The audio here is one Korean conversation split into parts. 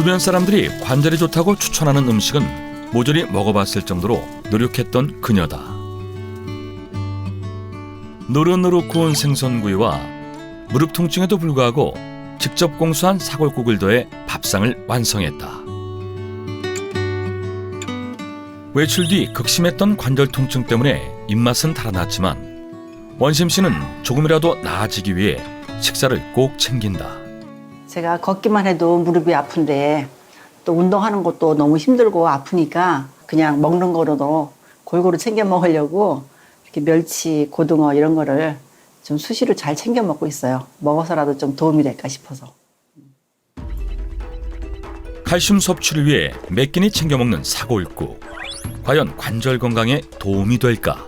주변 사람들이 관절에 좋다고 추천하는 음식은 모조리 먹어봤을 정도로 노력했던 그녀다. 노릇노릇 구운 생선구이와 무릎 통증에도 불구하고 직접 공수한 사골국을 더해 밥상을 완성했다. 외출 뒤 극심했던 관절 통증 때문에 입맛은 달아났지만 원심 씨는 조금이라도 나아지기 위해 식사를 꼭 챙긴다. 제가 걷기만 해도 무릎이 아픈데 또 운동하는 것도 너무 힘들고 아프니까 그냥 먹는 거로도 골고루 챙겨 먹으려고 이렇게 멸치, 고등어 이런 거를 좀 수시로 잘 챙겨 먹고 있어요. 먹어서라도 좀 도움이 될까 싶어서. 칼슘 섭취를 위해 매 끼니 챙겨 먹는 사골국. 과연 관절 건강에 도움이 될까?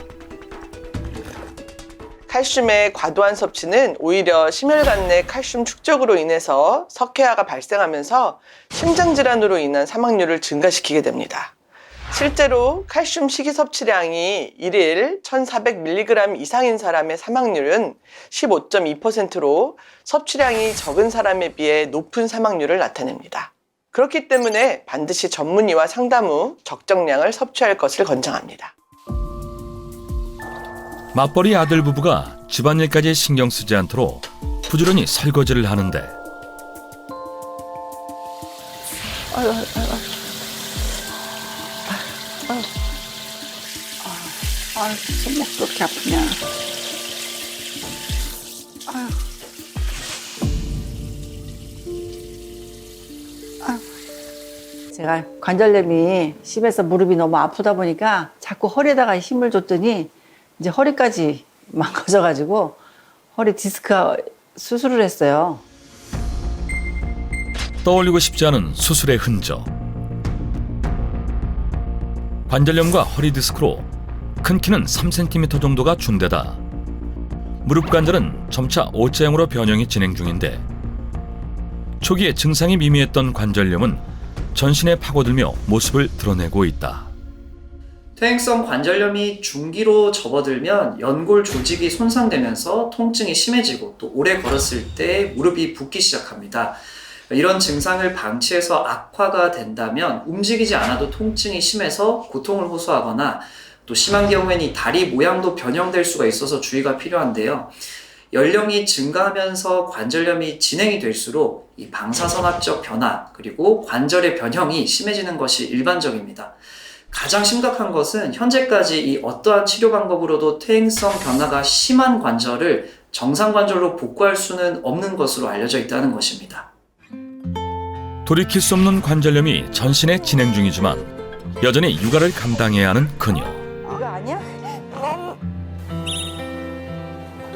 칼슘의 과도한 섭취는 오히려 심혈관 내 칼슘 축적으로 인해서 석회화가 발생하면서 심장질환으로 인한 사망률을 증가시키게 됩니다. 실제로 칼슘 식이 섭취량이 1일 1400mg 이상인 사람의 사망률은 15.2%로 섭취량이 적은 사람에 비해 높은 사망률을 나타냅니다. 그렇기 때문에 반드시 전문의와 상담 후 적정량을 섭취할 것을 권장합니다. 맞벌이 아들 부부가 집안일까지 신경 쓰지 않도록 부지런히 설거지를 하는데 손목도 그렇게 아프냐. 제가 관절염이 심해서 무릎이 너무 아프다 보니까 자꾸 허리에다가 힘을 줬더니 이제 허리까지 망가져가지고 허리 디스크 수술을 했어요. 떠올리고 싶지 않은 수술의 흔적. 관절염과 허리 디스크로 큰 키는 3cm 정도가 준 데다 무릎 관절은 점차 O자형으로 변형이 진행 중인데 초기에 증상이 미미했던 관절염은 전신에 파고들며 모습을 드러내고 있다. 퇴행성 관절염이 중기로 접어들면 연골 조직이 손상되면서 통증이 심해지고 또 오래 걸었을 때 무릎이 붓기 시작합니다. 이런 증상을 방치해서 악화가 된다면 움직이지 않아도 통증이 심해서 고통을 호소하거나 또 심한 경우에는 이 다리 모양도 변형될 수가 있어서 주의가 필요한데요. 연령이 증가하면서 관절염이 진행이 될수록 이 방사선학적 변화 그리고 관절의 변형이 심해지는 것이 일반적입니다. 가장 심각한 것은 현재까지 이 어떠한 치료 방법으로도 퇴행성 변화가 심한 관절을 정상 관절로 복구할 수는 없는 것으로 알려져 있다는 것입니다. 돌이킬 수 없는 관절염이 전신에 진행 중이지만 여전히 육아를 감당해야 하는 그녀. 이거 아니야?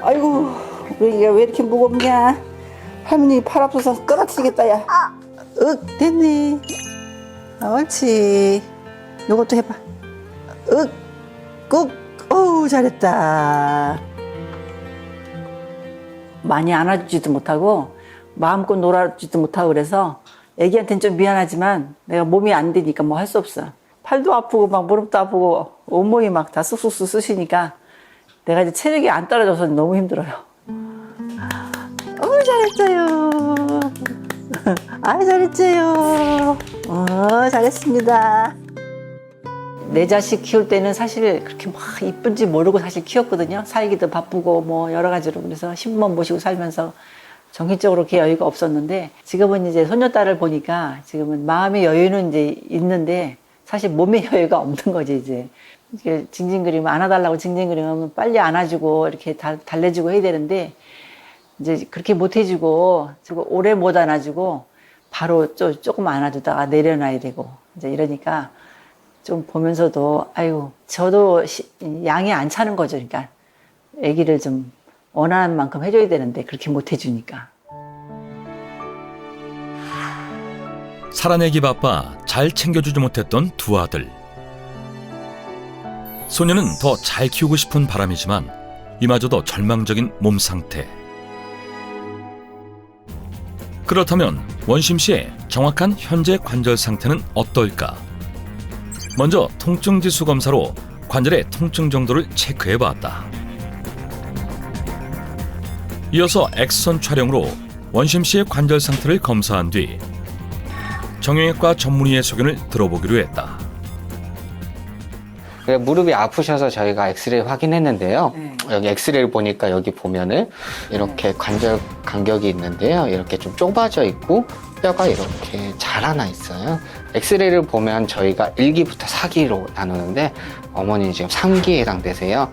아이고, 우리 이게 왜 이렇게 무겁냐? 할머니 팔 아파서 떨어뜨리겠다, 야. 됐네. 옳지. 요것도 해봐. 꾹. 어우, 잘했다. 많이 안아주지도 못하고 마음껏 놀아주지도 못하고 그래서 애기한테는 좀 미안하지만 내가 몸이 안 되니까 뭐 할 수 없어. 팔도 아프고 막 무릎도 아프고 온몸이 막 다 쑥쑥쑥 쑤시니까 내가 이제 체력이 안 떨어져서 너무 힘들어요. 잘했어요. 잘했어요. 잘했습니다. 내 자식 키울 때는 사실 그렇게 막 이쁜지 모르고 사실 키웠거든요. 살기도 바쁘고 뭐 여러 가지로. 그래서 신부만 모시고 살면서 정신적으로 그렇게 여유가 없었는데 지금은 이제 손녀딸을 보니까 지금은 마음의 여유는 이제 있는데 사실 몸의 여유가 없는 거지 이제. 이렇게 징징거리면 안아달라고 징징거리면 빨리 안아주고 이렇게 달래주고 해야 되는데 이제 그렇게 못 해주고 오래 못 안아주고 바로 조금 안아주다가 내려놔야 되고 이제 이러니까 좀 보면서도 아유 저도 양이 안 차는 거죠. 그러니까 아기를 좀 원하는 만큼 해줘야 되는데 그렇게 못 해주니까. 살아내기 바빠 잘 챙겨주지 못했던 두 아들. 소녀는 더 잘 키우고 싶은 바람이지만 이마저도 절망적인 몸 상태. 그렇다면 원심 씨의 정확한 현재 관절 상태는 어떨까? 먼저 통증 지수 검사로 관절의 통증 정도를 체크해 봤다. 이어서 엑스선 촬영으로 원심 씨의 관절 상태를 검사한 뒤 정형외과 전문의의 소견을 들어보기로 했다. 무릎이 아프셔서 저희가 엑스레이 확인했는데요. 네. 여기 엑스레이를 보니까 여기 보면은 이렇게 관절 간격이 있는데요. 이렇게 좀 좁아져 있고 뼈가 이렇게 자라나 있어요. 엑스레이를 보면 저희가 1기부터 4기로 나누는데 어머니 지금 3기에 해당되세요.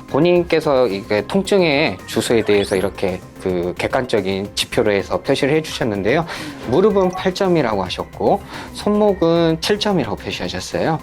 본인께서 이게 통증의 주소에 대해서 이렇게 그 객관적인 지표로 해서 표시를 해주셨는데요. 무릎은 8점이라고 하셨고 손목은 7점이라고 표시하셨어요.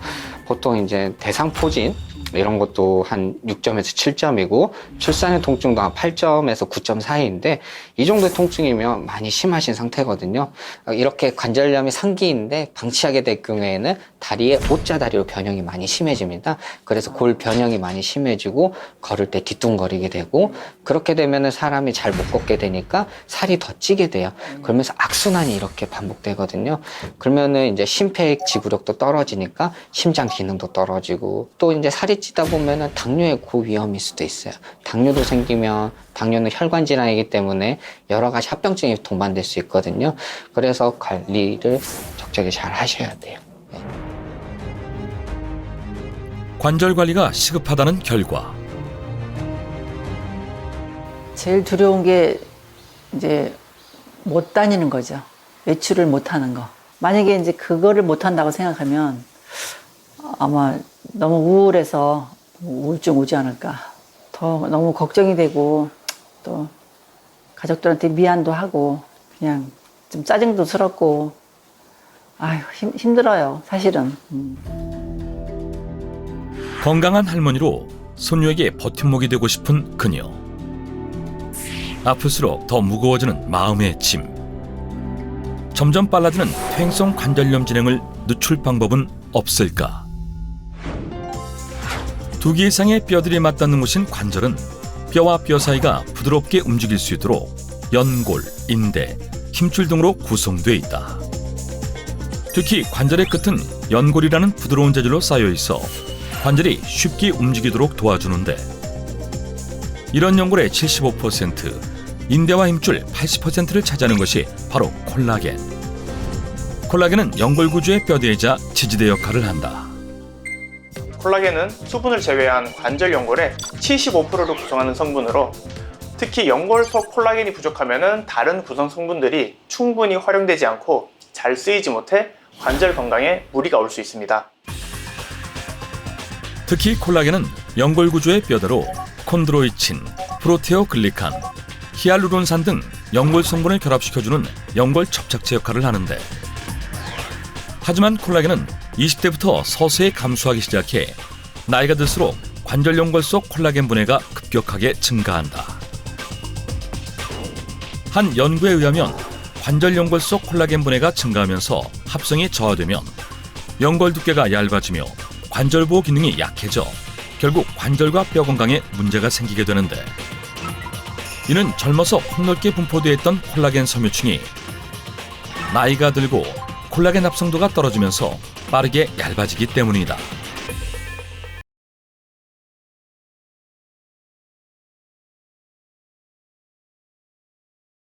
보통 이제 대상포진 이런 것도 한 6점에서 7점이고 출산의 통증도 한 8점에서 9점 사이인데 이 정도의 통증이면 많이 심하신 상태거든요. 이렇게 관절염이 상기인데 방치하게 될 경우에는 다리에 O자다리로 변형이 많이 심해집니다. 그래서 골 변형이 많이 심해지고 걸을 때 뒤뚱거리게 되고 그렇게 되면 사람이 잘 못 걷게 되니까 살이 더 찌게 돼요. 그러면서 악순환이 이렇게 반복되거든요. 그러면은 이제 심폐 지구력도 떨어지니까 심장 기능도 떨어지고 또 이제 살이 찌다 보면은 당뇨의 고위험일 수도 있어요. 당뇨도 생기면 당뇨는 혈관 질환이기 때문에 여러 가지 합병증이 동반될 수 있거든요. 그래서 관리를 적절히 잘 하셔야 돼요. 관절 관리가 시급하다는 결과. 제일 두려운 게 이제 못 다니는 거죠. 외출을 못 하는 거. 만약에 이제 그거를 못 한다고 생각하면 아마 너무 우울해서 우울증 오지 않을까. 더 너무 걱정이 되고 또 가족들한테 미안도 하고 그냥 좀 짜증도 스럽고 아유 힘들어요 사실은. 건강한 할머니로 손녀에게 버팀목이 되고 싶은 그녀. 아플수록 더 무거워지는 마음의 짐. 점점 빨라지는 퇴행성 관절염 진행을 늦출 방법은 없을까? 2개 이상의 뼈들이 맞닿는 곳인 관절은 뼈와 뼈 사이가 부드럽게 움직일 수 있도록 연골, 인대, 힘줄 등으로 구성되어 있다. 특히 관절의 끝은 연골이라는 부드러운 재질로 쌓여 있어 관절이 쉽게 움직이도록 도와주는데 이런 연골의 75%, 인대와 힘줄 80%를 차지하는 것이 바로 콜라겐. 콜라겐은 연골 구조의 뼈대이자 지지대 역할을 한다. 콜라겐은 수분을 제외한 관절 연골의 75%를 구성하는 성분으로 특히 연골 속 콜라겐이 부족하면 다른 구성 성분들이 충분히 활용되지 않고 잘 쓰이지 못해 관절 건강에 무리가 올 수 있습니다. 특히 콜라겐은 연골 구조의 뼈대로 콘드로이친, 프로테오글리칸, 히알루론산 등 연골 성분을 결합시켜주는 연골 접착제 역할을 하는데 하지만 콜라겐은 20대부터 서서히 감소하기 시작해 나이가 들수록 관절 연골 속 콜라겐 분해가 급격하게 증가한다. 한 연구에 의하면 관절 연골 속 콜라겐 분해가 증가하면서 합성이 저하되면 연골 두께가 얇아지며 관절 보호 기능이 약해져 결국 관절과 뼈 건강에 문제가 생기게 되는데 이는 젊어서 폭넓게 분포되어 있던 콜라겐 섬유층이 나이가 들고 콜라겐 합성도가 떨어지면서 빠르게 얇아지기 때문이다.